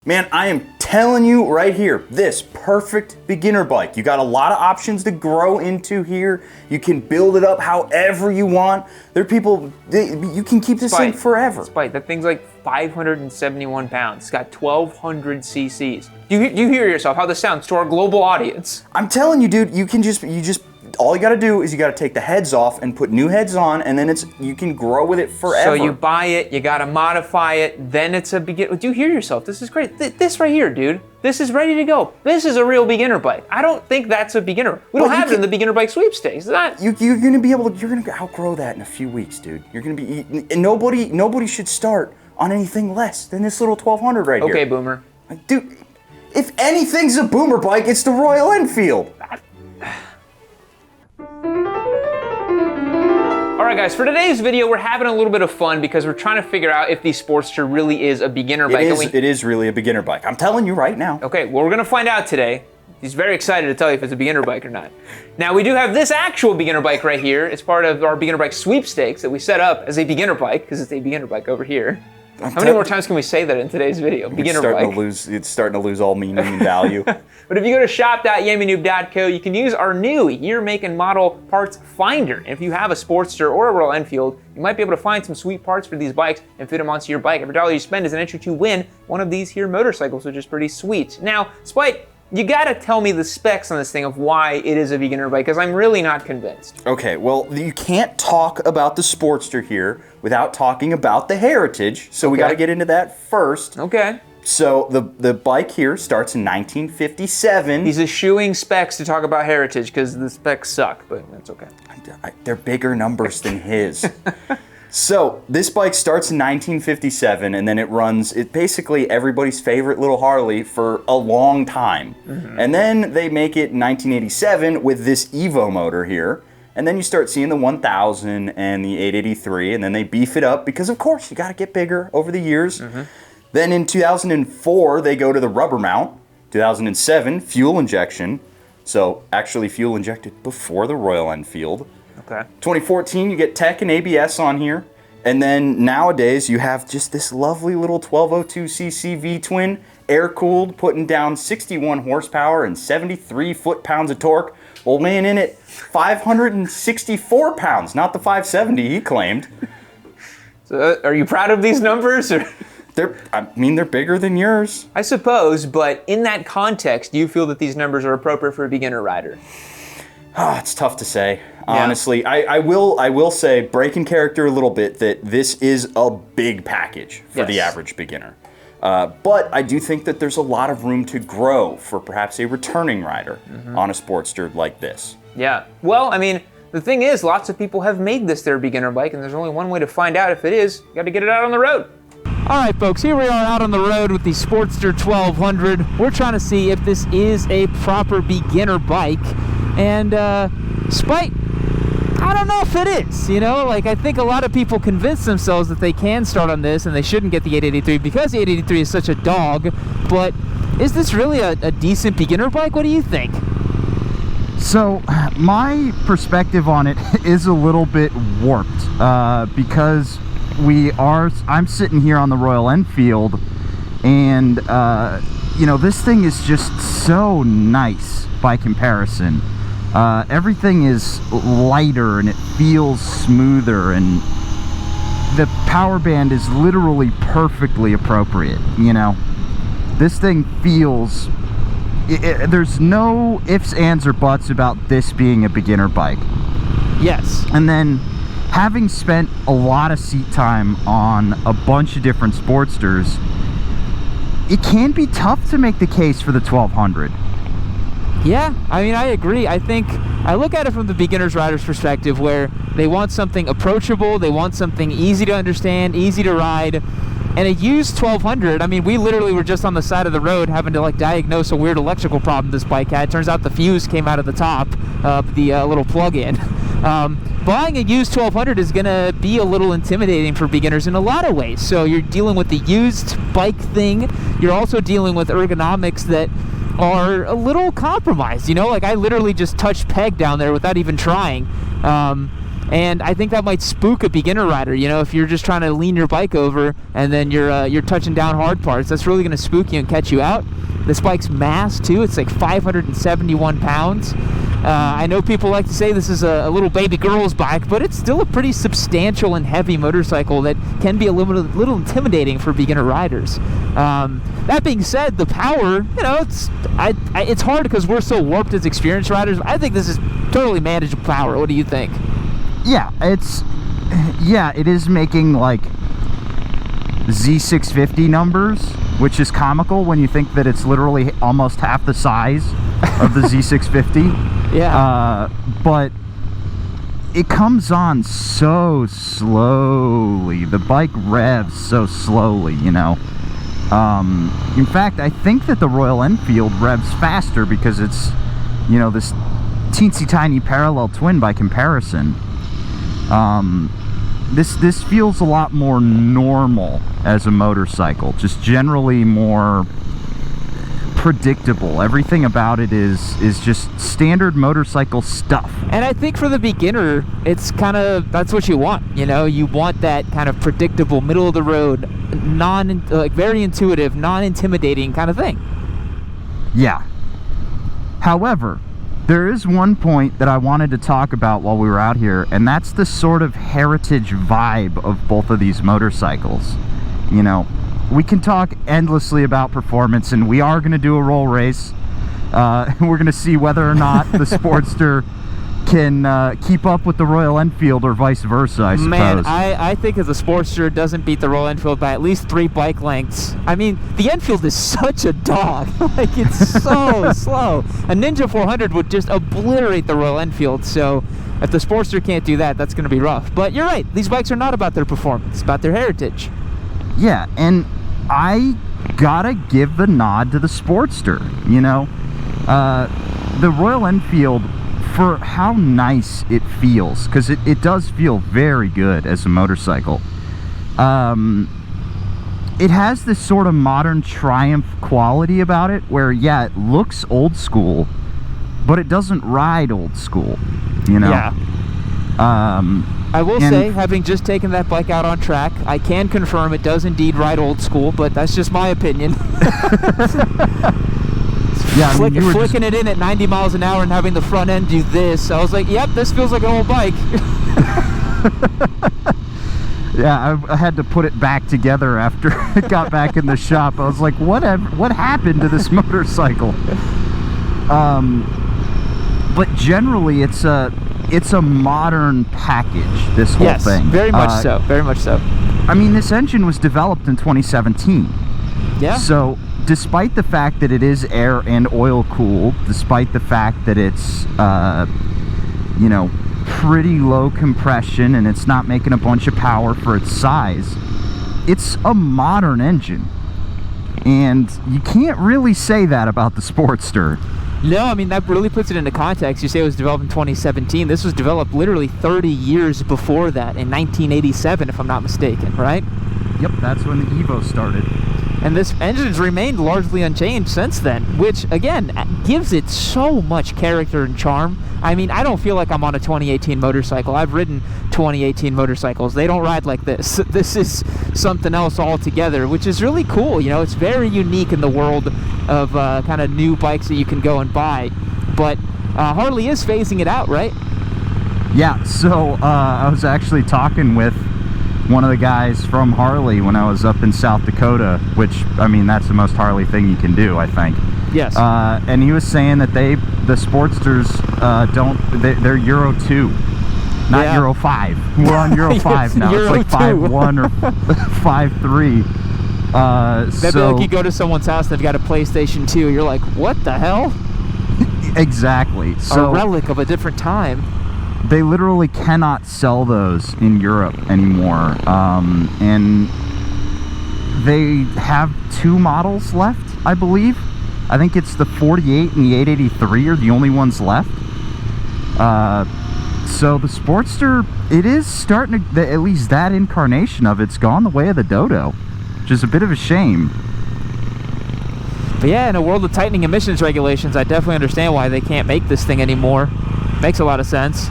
Man, I am telling you right here, this perfect beginner bike. You got a lot of options to grow into here. You can build it up however you want. There are people, you can keep this thing forever. Spite, that thing's like 571 pounds. It's got 1,200 cc's. You hear yourself how this sounds to our global audience. I'm telling you, dude, you just all you gotta do is you gotta take the heads off and put new heads on, and then you can grow with it forever. So you buy it, you gotta modify it, then it's a beginner. Do you hear yourself? This is great. This right here, dude. This is ready to go. This is a real beginner bike. I don't think that's a beginner. We don't have it in the beginner bike sweepstakes. You're gonna outgrow that in a few weeks, dude. You're gonna be, and nobody should start on anything less than this little 1200 right here. Okay, Boomer. Dude, if anything's a boomer bike, it's the Royal Enfield. Alright guys, for today's video, we're having a little bit of fun because we're trying to figure out if the Sportster really is a beginner bike. It is really a beginner bike. I'm telling you right now. Okay, well, we're gonna find out today. He's very excited to tell you if it's a beginner bike or not. Now, we do have this actual beginner bike right here. It's part of our beginner bike sweepstakes that we set up as a beginner bike, because it's a beginner bike over here. How many more times can we say that in today's video? Beginner bike. It's starting to lose all meaning and value. But if you go to shop.yammynoob.co, you can use our new year, make, and model parts finder. And if you have a Sportster or a Royal Enfield, you might be able to find some sweet parts for these bikes and fit them onto your bike. Every dollar you spend is an entry to win one of these here motorcycles, which is pretty sweet. Now, Spike, you gotta tell me the specs on this thing of why it is a beginner bike, because I'm really not convinced. Okay, well, you can't talk about the Sportster here without talking about the heritage, so we gotta get into that first. Okay. So the bike here starts in 1957. He's eschewing specs to talk about heritage because the specs suck, but that's okay. They're bigger numbers than his. So this bike starts in 1957, and then it runs, basically everybody's favorite little Harley for a long time. Mm-hmm. And then they make it in 1987 with this Evo motor here. And then you start seeing the 1000 and the 883, and then they beef it up because, of course, you got to get bigger over the years. Mm-hmm. Then in 2004, they go to the rubber mount. 2007, fuel injection. So actually fuel injected before the Royal Enfield. Okay. 2014, you get tech and ABS on here. And then nowadays, you have just this lovely little 1202cc V-twin, air-cooled, putting down 61 horsepower and 73 foot-pounds of torque. Old man in it, 564 pounds, not the 570 he claimed. So are you proud of these numbers? Or? They're bigger than yours. I suppose, but in that context, do you feel that these numbers are appropriate for a beginner rider? It's tough to say. Honestly, I will say, breaking character a little bit, that this is a big package for the average beginner. But I do think that there's a lot of room to grow for perhaps a returning rider on a Sportster like this. Yeah. Well, I mean, the thing is, lots of people have made this their beginner bike, and there's only one way to find out if it is. You got to get it out on the road. All right, folks, here we are out on the road with the Sportster 1200. We're trying to see if this is a proper beginner bike. And, Spike, I don't know if it is, you know? Like, I think a lot of people convince themselves that they can start on this and they shouldn't get the 883 because the 883 is such a dog. But is this really a decent beginner bike? What do you think? So, my perspective on it is a little bit warped because I'm sitting here on the Royal Enfield, and you know, this thing is just so nice by comparison. Everything is lighter and it feels smoother, and the power band is literally perfectly appropriate. You know, this thing feels there's no ifs, ands, or buts about this being a beginner bike. Yes. And then, having spent a lot of seat time on a bunch of different Sportsters, it can be tough to make the case for the 1200. Yeah, I mean, I agree. I think I look at it from the beginner's rider's perspective, where they want something approachable, they want something easy to understand, easy to ride. And a used 1200, I mean, we literally were just on the side of the road having to like diagnose a weird electrical problem this bike had. Turns out the fuse came out of the top of the little plug-in. Buying a used 1200 is going to be a little intimidating for beginners in a lot of ways. So you're dealing with the used bike thing. You're also dealing with ergonomics that are a little compromised. You know, like I literally just touched peg down there without even trying. And I think that might spook a beginner rider. You know, if you're just trying to lean your bike over and then you're touching down hard parts, that's really going to spook you and catch you out. This bike's mass too, it's like 571 pounds. I know people like to say this is a little baby girl's bike, but it's still a pretty substantial and heavy motorcycle that can be a little intimidating for beginner riders. That being said, the power, you know, it's hard because we're so warped as experienced riders. I think this is totally manageable power. What do you think? Yeah, it is making like Z650 numbers, which is comical when you think that it's literally almost half the size of the Z650. Yeah. But it comes on so slowly. The bike revs so slowly, you know. In fact, I think that the Royal Enfield revs faster because it's, you know, this teensy tiny parallel twin by comparison. This feels a lot more normal as a motorcycle, just generally more predictable. Everything about it is just standard motorcycle stuff. And I think for the beginner, it's kind of, that's what you want, you know. You want that kind of predictable, middle of the road, very intuitive, non-intimidating kind of thing. Yeah. However, there is one point that I wanted to talk about while we were out here, and that's the sort of heritage vibe of both of these motorcycles. You know, we can talk endlessly about performance, and we are going to do a roll race. We're going to see whether or not the Sportster can keep up with the Royal Enfield or vice versa, I suppose. Man, I think if the Sportster doesn't beat the Royal Enfield by at least 3 bike lengths. I mean, the Enfield is such a dog. Like, it's so slow. A Ninja 400 would just obliterate the Royal Enfield, so if the Sportster can't do that, that's going to be rough. But you're right, these bikes are not about their performance, it's about their heritage. Yeah, and I gotta give the nod to the Sportster, you know. The Royal Enfield, for how nice it feels, because it does feel very good as a motorcycle. It has this sort of modern Triumph quality about it, where, yeah, it looks old school, but it doesn't ride old school, you know? Yeah. I will say, having just taken that bike out on track, I can confirm it does indeed ride old school, but that's just my opinion. Yeah, I mean, flicking it in at 90 miles an hour and having the front end do this, I was like, yep, this feels like an old bike. Yeah, I had to put it back together after it got back in the shop. I was like, what happened to this motorcycle? But generally, it's a modern package, this whole thing. Yes, very much so, very much so. I mean, this engine was developed in 2017. Yeah. So, despite the fact that it is air and oil cooled, despite the fact that it's, you know, pretty low compression and it's not making a bunch of power for its size, it's a modern engine. And you can't really say that about the Sportster. No, I mean, that really puts it into context. You say it was developed in 2017. This was developed literally 30 years before that, in 1987, if I'm not mistaken, right? Yep, that's when the Evo started. And this engine's remained largely unchanged since then, which, again, gives it so much character and charm. I mean, I don't feel like I'm on a 2018 motorcycle. I've ridden 2018 motorcycles. They don't ride like this. This is something else altogether, which is really cool. You know, it's very unique in the world of kind of new bikes that you can go and buy. But Harley is phasing it out, right? Yeah, so I was actually talking with one of the guys from Harley when I was up in South Dakota, which, I mean, that's the most Harley thing you can do, I think. Yes. And he was saying that the Sportsters they're Euro 2, not Euro 5. We're on Euro 5 now. Euro it's like 5.1 or 5.3. That'd be like you go to someone's house, they've got a PlayStation 2, you're like, what the hell? Exactly. So a relic of a different time. They literally cannot sell those in Europe anymore, and they have 2 models left, I believe. I think it's the 48 and the 883 are the only ones left. So the Sportster, it is starting to, at least that incarnation of it's gone the way of the Dodo, which is a bit of a shame. But yeah, in a world of tightening emissions regulations, I definitely understand why they can't make this thing anymore. Makes a lot of sense.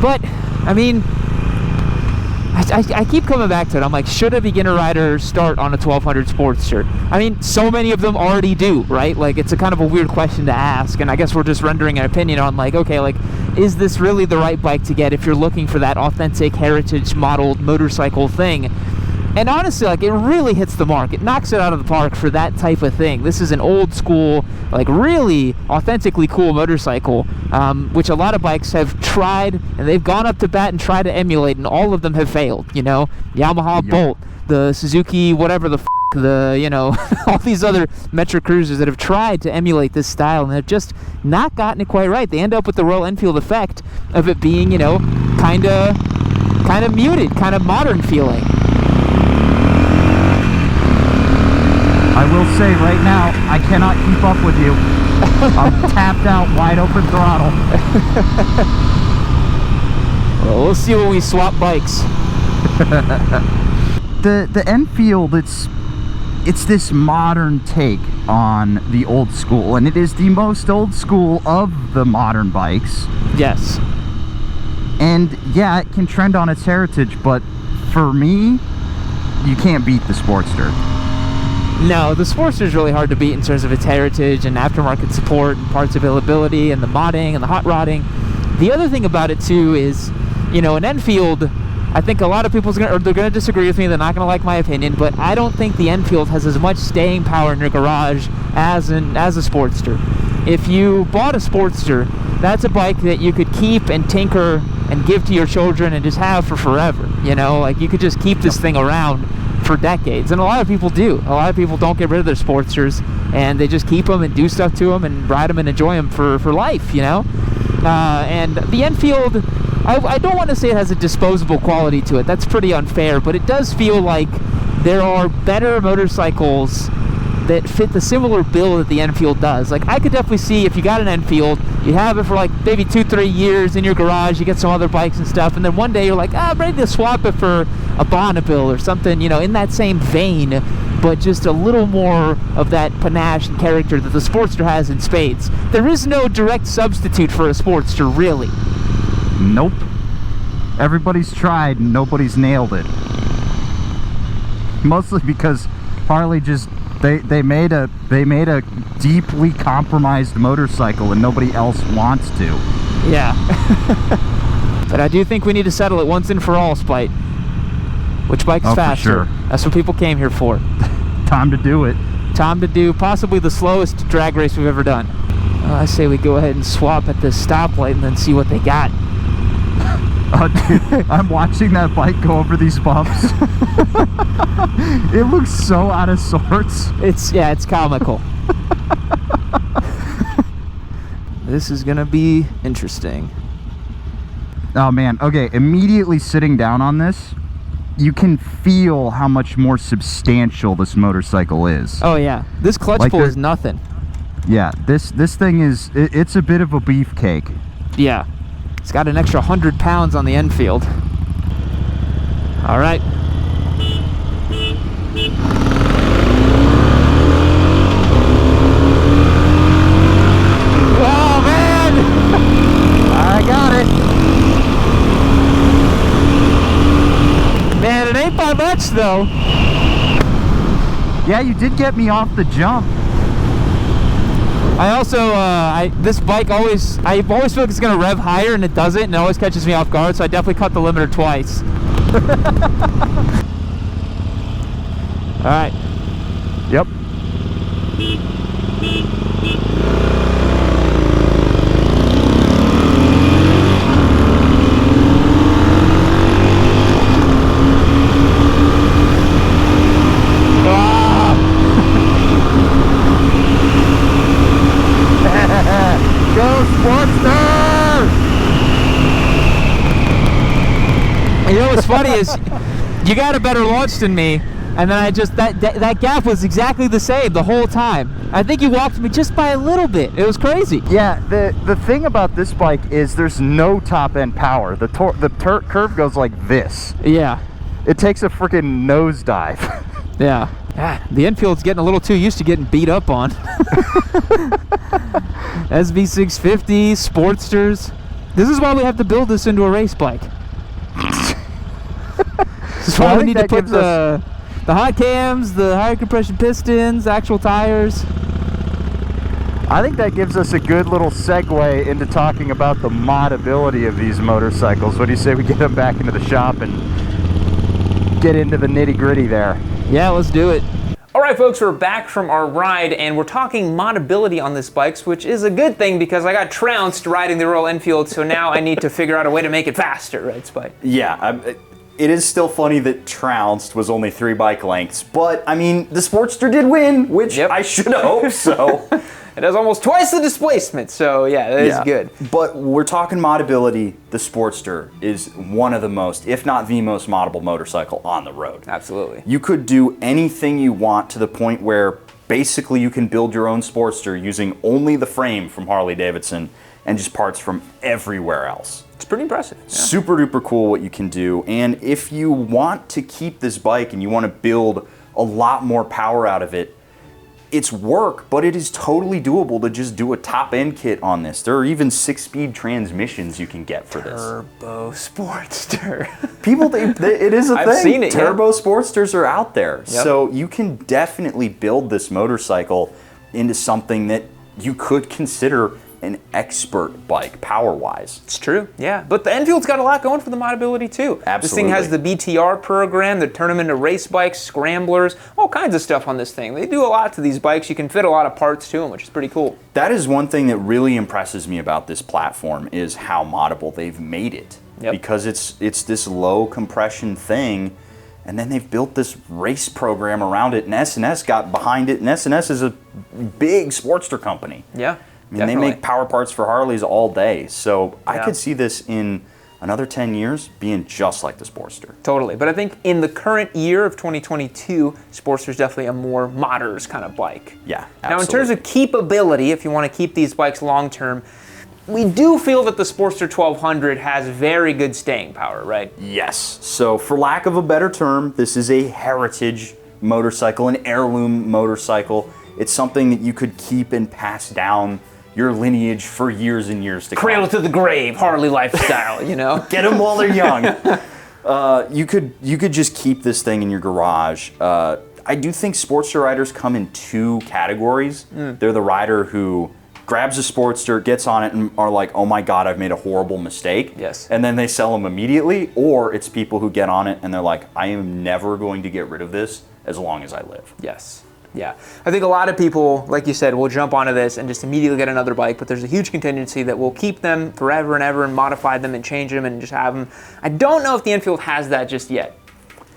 But, I mean, I keep coming back to it. I'm like, should a beginner rider start on a 1200 Sportster? I mean, so many of them already do, right? Like, it's a kind of a weird question to ask, and I guess we're just rendering an opinion on, like, okay, like, is this really the right bike to get if you're looking for that authentic heritage modeled motorcycle thing? And honestly, like, it really hits the mark. It knocks it out of the park for that type of thing. This is an old school, like, really authentically cool motorcycle, which a lot of bikes have tried, and they've gone up to bat and tried to emulate, and all of them have failed, you know? Yamaha Bolt, the Suzuki, whatever the you know, all these other metric cruisers that have tried to emulate this style, and they've just not gotten it quite right. They end up with the Royal Enfield effect of it being, you know, kind of muted, kind of modern feeling. I will say right now, I cannot keep up with you. I'm tapped out, wide open throttle. Well, we'll see when we swap bikes. The Enfield, it's this modern take on the old school, and it is the most old school of the modern bikes. Yes. And yeah, it can trend on its heritage, but for me, you can't beat the Sportster. No, the Sportster is really hard to beat in terms of its heritage and aftermarket support and parts availability and the modding and the hot rodding. The other thing about it too is, you know, an Enfield, I think a lot of people they're going to disagree with me. They're not going to like my opinion, but I don't think the Enfield has as much staying power in your garage as a Sportster. If you bought a Sportster, that's a bike that you could keep and tinker and give to your children and just have for forever. You know, like, you could just keep this thing around for decades, and a lot of people do. A lot of people don't get rid of their Sportsters, and they just keep them and do stuff to them and ride them and enjoy them for life, you know? And the Enfield, I don't want to say it has a disposable quality to it. That's pretty unfair, but it does feel like there are better motorcycles that fit the similar bill that the Enfield does. Like, I could definitely see if you got an Enfield, you have it for like maybe 2-3 years in your garage, you get some other bikes and stuff, and then one day you're like, I'm ready to swap it for a Bonneville or something, you know, in that same vein, but just a little more of that panache and character that the Sportster has in spades. There is no direct substitute for a Sportster, really. Nope. Everybody's tried, nobody's nailed it. Mostly because Harley just they made a deeply compromised motorcycle and nobody else wants to. Yeah. But I do think we need to settle it once and for all, Spite. Which bike is faster? For sure. That's what people came here for. Time to do it. Time to do possibly the slowest drag race we've ever done. I say we go ahead and swap at this stoplight and then see what they got. Dude, I'm watching that bike go over these bumps. It looks so out of sorts. It's comical. This is gonna be interesting. Oh man, okay, immediately sitting down on this, you can feel how much more substantial this motorcycle is. Oh yeah, this clutch Like pull is nothing. Yeah, this thing is, it's a bit of a beefcake. Yeah, it's got an extra 100 pounds on the Enfield. All right. Oh man! I got it. Man, it ain't by much though. Yeah, you did get me off the jump. I also, this bike I always feel like it's gonna rev higher and it doesn't, and it always catches me off guard, so I definitely cut the limiter twice. Alright. Yep. You know what's funny is you got a better launch than me, and then I just that gap was exactly the same the whole time. I think you walked me just by a little bit. It was crazy. Yeah, the thing about this bike is there's no top end power. The curve goes like this. Yeah. It takes a freaking nosedive. Yeah. The Enfield's getting a little too used to getting beat up on. SB650, Sportsters. This is why we have to build this into a race bike. This is why we need to put the hot cams, the higher compression pistons, actual tires. I think that gives us a good little segue into talking about the modability of these motorcycles. What do you say we get them back into the shop and get into the nitty-gritty there? Yeah, let's do it. All right, folks, we're back from our ride, and we're talking modability on this bike, which is a good thing because I got trounced riding the Royal Enfield, so now I need to figure out a way to make it faster, right, Spike? Yeah, it is still funny that trounced was only 3 bike lengths, but I mean, the Sportster did win, which I should hope so. It has almost twice the displacement, so yeah, that is good. But we're talking modability. The Sportster is one of the most, if not the most moddable motorcycle on the road. Absolutely. You could do anything you want to the point where basically you can build your own Sportster using only the frame from Harley Davidson and just parts from everywhere else. It's pretty impressive. Yeah. Super duper cool what you can do. And if you want to keep this bike and you want to build a lot more power out of it, it's work, but it is totally doable to just do a top-end kit on this. There are even 6-speed transmissions you can get for this. Turbo Sportster. People, it is a thing. I've seen it, Turbo Sportsters are out there. Yep. So you can definitely build this motorcycle into something that you could consider an expert bike, power-wise. It's true, yeah. But the Enfield's got a lot going for the modability, too. Absolutely. This thing has the BTR program, the turn them into race bikes, scramblers, all kinds of stuff on this thing. They do a lot to these bikes. You can fit a lot of parts to them, which is pretty cool. That is one thing that really impresses me about this platform is how moddable they've made it. Yep. Because it's this low compression thing, and then they've built this race program around it, and S&S got behind it, and S&S is a big Sportster company. Yeah. I mean, they make power parts for Harleys all day, so I could see this in another 10 years being just like the Sportster. Totally, but I think in the current year of 2022, Sportster's definitely a more modders kind of bike. Yeah, absolutely. Now in terms of keepability, if you want to keep these bikes long term, we do feel that the Sportster 1200 has very good staying power, right? Yes, so for lack of a better term, this is a heritage motorcycle, an heirloom motorcycle. It's something that you could keep and pass down your lineage for years and years to come. Cradle to the grave, Harley lifestyle, you know? Get them while they're young. You could just keep this thing in your garage. I do think Sportster riders come in 2 categories. They're the rider who grabs a Sportster, gets on it, and are like, oh my God, I've made a horrible mistake. Yes. And then they sell them immediately. Or it's people who get on it and they're like, I am never going to get rid of this as long as I live. Yes. Yeah, I think a lot of people, like you said, will jump onto this and just immediately get another bike, but there's a huge contingency that will keep them forever and ever and modify them and change them and just have them. I don't know if the Enfield has that just yet.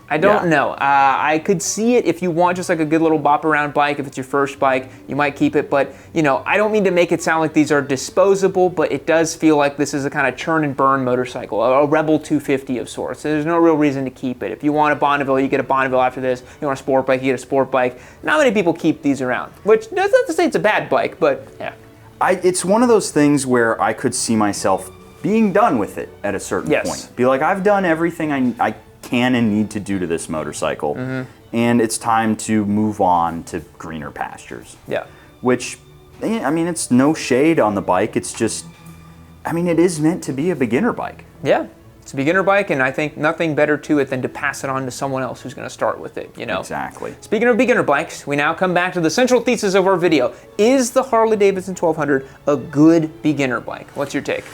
I don't know. I could see it if you want just like a good little bop around bike. If it's your first bike, you might keep it. But, you know, I don't mean to make it sound like these are disposable, but it does feel like this is a kind of churn and burn motorcycle, a Rebel 250 of sorts. So there's no real reason to keep it. If you want a Bonneville, you get a Bonneville after this. You want a sport bike, you get a sport bike. Not many people keep these around, which that's not to say it's a bad bike, but yeah. It's one of those things where I could see myself being done with it at a certain point. Be like, I've done everything I can and need to do to this motorcycle, and it's time to move on to greener pastures. Yeah. Which, I mean, it's no shade on the bike. It's just, I mean, it is meant to be a beginner bike. Yeah. It's a beginner bike, and I think nothing better to it than to pass it on to someone else who's going to start with it, you know? Exactly. Speaking of beginner bikes, we now come back to the central thesis of our video. Is the Harley Davidson 1200 a good beginner bike? What's your take?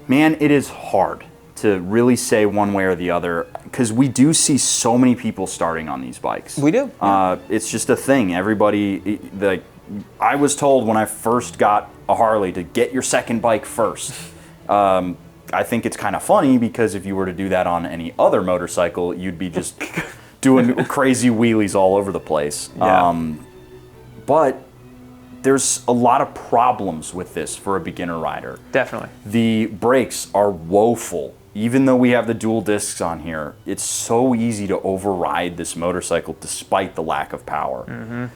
Man, it is hard to really say one way or the other, because we do see so many people starting on these bikes. We do. It's just a thing. Everybody, I was told when I first got a Harley to get your second bike first. I think it's kind of funny because if you were to do that on any other motorcycle, you'd be just doing crazy wheelies all over the place. Yeah. But there's a lot of problems with this for a beginner rider. Definitely. The brakes are woeful. Even though we have the dual discs on here, it's so easy to override this motorcycle despite the lack of power.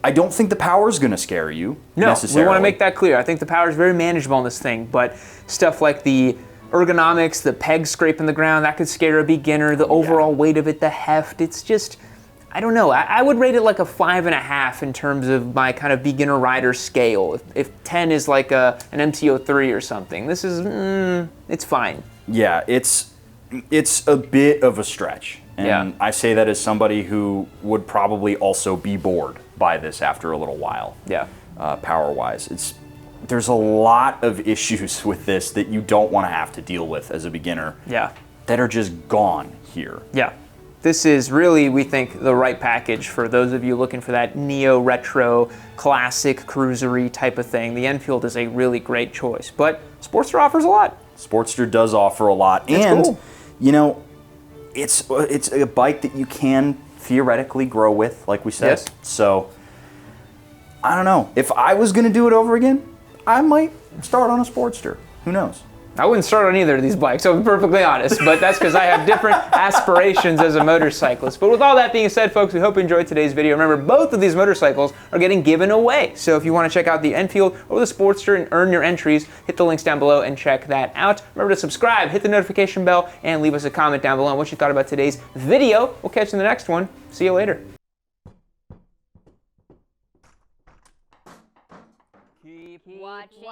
I don't think the power is going to scare you necessarily. We want to make that clear. I think the power is very manageable on this thing, but stuff like the ergonomics, the pegs scraping the ground, that could scare a beginner. The overall weight of it, the heft, it's just, I don't know. I would rate it like a 5.5 in terms of my kind of beginner rider scale. If 10 is like an MT-03 or something, this is, it's fine. Yeah, it's a bit of a stretch. And Yeah. I say that as somebody who would probably also be bored by this after a little while. Yeah. Power-wise. There's a lot of issues with this that you don't want to have to deal with as a beginner. Yeah. That are just gone here. Yeah. This is really, we think, the right package for those of you looking for that neo-retro, classic, cruisery type of thing. The Enfield is a really great choice, but Sportster offers a lot. Sportster does offer a lot. It's and, cool. you know, it's a bike that you can theoretically grow with, like we said. Yes. So, I don't know. If I was going to do it over again, I might start on a Sportster. Who knows? I wouldn't start on either of these bikes, so I'm perfectly honest, but that's because I have different aspirations as a motorcyclist. But with all that being said, folks, we hope you enjoyed today's video. Remember, both of these motorcycles are getting given away. So if you want to check out the Enfield or the Sportster and earn your entries, hit the links down below and check that out. Remember to subscribe, hit the notification bell, and leave us a comment down below on what you thought about today's video. We'll catch you in the next one. See you later. Keep watching.